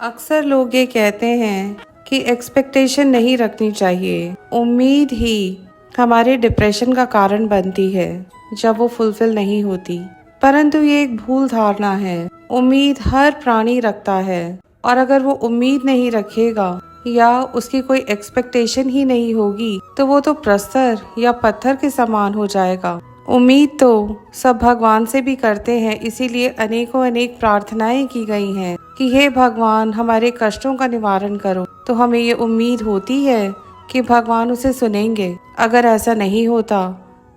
अक्सर लोग ये कहते हैं कि एक्सपेक्टेशन नहीं रखनी चाहिए। उम्मीद ही हमारे डिप्रेशन का कारण बनती है जब वो फुलफिल नहीं होती। परंतु ये एक भूल धारणा है। उम्मीद हर प्राणी रखता है, और अगर वो उम्मीद नहीं रखेगा या उसकी कोई एक्सपेक्टेशन ही नहीं होगी तो वो तो प्रस्तर या पत्थर के समान हो जाएगा। उम्मीद तो सब भगवान से भी करते हैं, इसीलिए अनेकों अनेक प्रार्थनाएं की गई हैं कि हे भगवान हमारे कष्टों का निवारण करो। तो हमें ये उम्मीद होती है कि भगवान उसे सुनेंगे। अगर ऐसा नहीं होता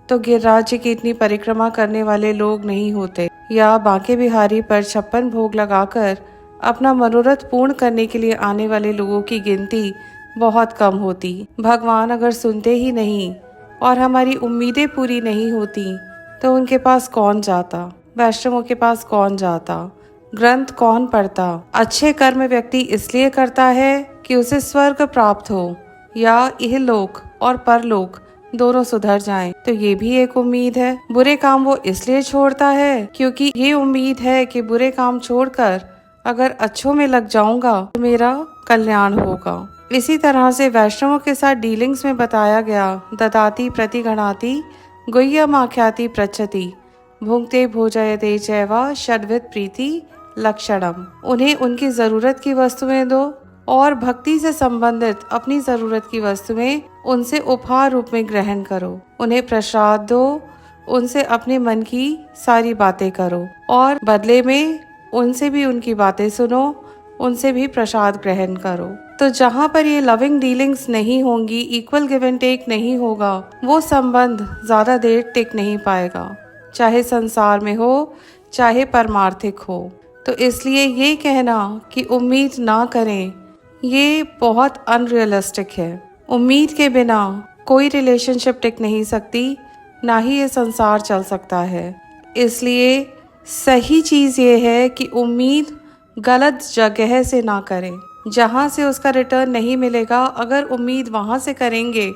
तो गिरिराज की इतनी परिक्रमा करने वाले लोग नहीं होते, या बांके बिहारी पर 56 भोग लगाकर अपना मनोरथ पूर्ण करने के लिए आने वाले लोगों की गिनती बहुत कम होती। भगवान अगर सुनते ही नहीं और हमारी उम्मीदें पूरी नहीं होती तो उनके पास कौन जाता, वैष्णवों के पास कौन जाता, ग्रंथ कौन पढ़ता। अच्छे कर्म व्यक्ति इसलिए करता है कि उसे स्वर्ग प्राप्त हो या यह लोक और परलोक दोनों सुधर जाएं, तो ये भी एक उम्मीद है। बुरे काम वो इसलिए छोड़ता है क्योंकि ये उम्मीद है कि बुरे काम छोड़कर अगर अच्छों में लग जाऊंगा तो मेरा कल्याण होगा। इसी तरह से वैष्णवों के साथ डीलिंग्स में बताया गया, ददाति प्रतिगणाति गुह्यम आख्याति पृच्छति भुंक्ते भोजयते चैवा षड्विध प्रीति लक्षणम। उन्हें उनकी जरूरत की वस्तुएं दो और भक्ति से संबंधित अपनी जरूरत की वस्तुएं उनसे उपहार रूप में ग्रहण करो। उन्हें प्रसाद दो, उनसे अपने मन की सारी बातें करो और बदले में उनसे भी उनकी बातें सुनो, उनसे भी प्रसाद ग्रहण करो। तो जहाँ पर ये लविंग डीलिंग्स नहीं होंगी, इक्वल गिव एंड टेक नहीं होगा, वो संबंध ज्यादा देर टिक नहीं पाएगा, चाहे संसार में हो चाहे परमार्थिक हो। तो इसलिए ये कहना कि उम्मीद ना करें, ये बहुत अनरियलिस्टिक है। उम्मीद के बिना कोई रिलेशनशिप टिक नहीं सकती, ना ही ये संसार चल सकता है। इसलिए सही चीज़ ये है कि उम्मीद गलत जगह से ना करें, जहाँ से उसका रिटर्न नहीं मिलेगा। अगर उम्मीद वहाँ से करेंगे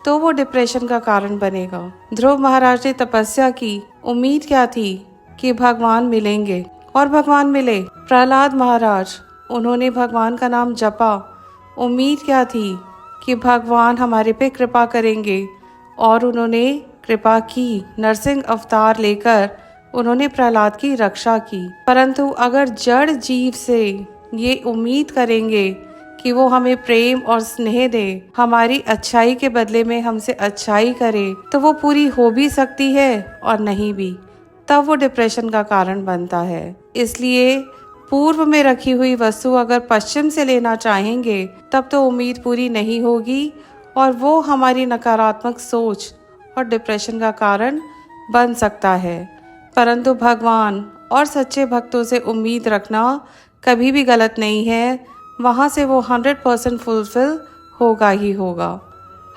तो वो डिप्रेशन का कारण बनेगा। ध्रुव महाराज ने तपस्या की, उम्मीद क्या थी कि भगवान मिलेंगे, और भगवान मिले। प्रहलाद महाराज, उन्होंने भगवान का नाम जपा, उम्मीद क्या थी कि भगवान हमारे पे कृपा करेंगे, और उन्होंने कृपा की। नरसिंह अवतार लेकर उन्होंने प्रहलाद की रक्षा की। परंतु अगर जड़ जीव से ये उम्मीद करेंगे कि वो हमें प्रेम और स्नेह दे, हमारी अच्छाई के बदले में हमसे अच्छाई करे, तो वो पूरी हो भी सकती है और नहीं भी, तब वो डिप्रेशन का कारण बनता है। इसलिए पूर्व में रखी हुई वस्तु अगर पश्चिम से लेना चाहेंगे तब तो उम्मीद पूरी नहीं होगी, और वो हमारी नकारात्मक सोच और डिप्रेशन का कारण बन सकता है। परंतु भगवान और सच्चे भक्तों से उम्मीद रखना कभी भी गलत नहीं है, वहाँ से वो 100% फुलफिल होगा ही होगा।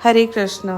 हरे कृष्णा।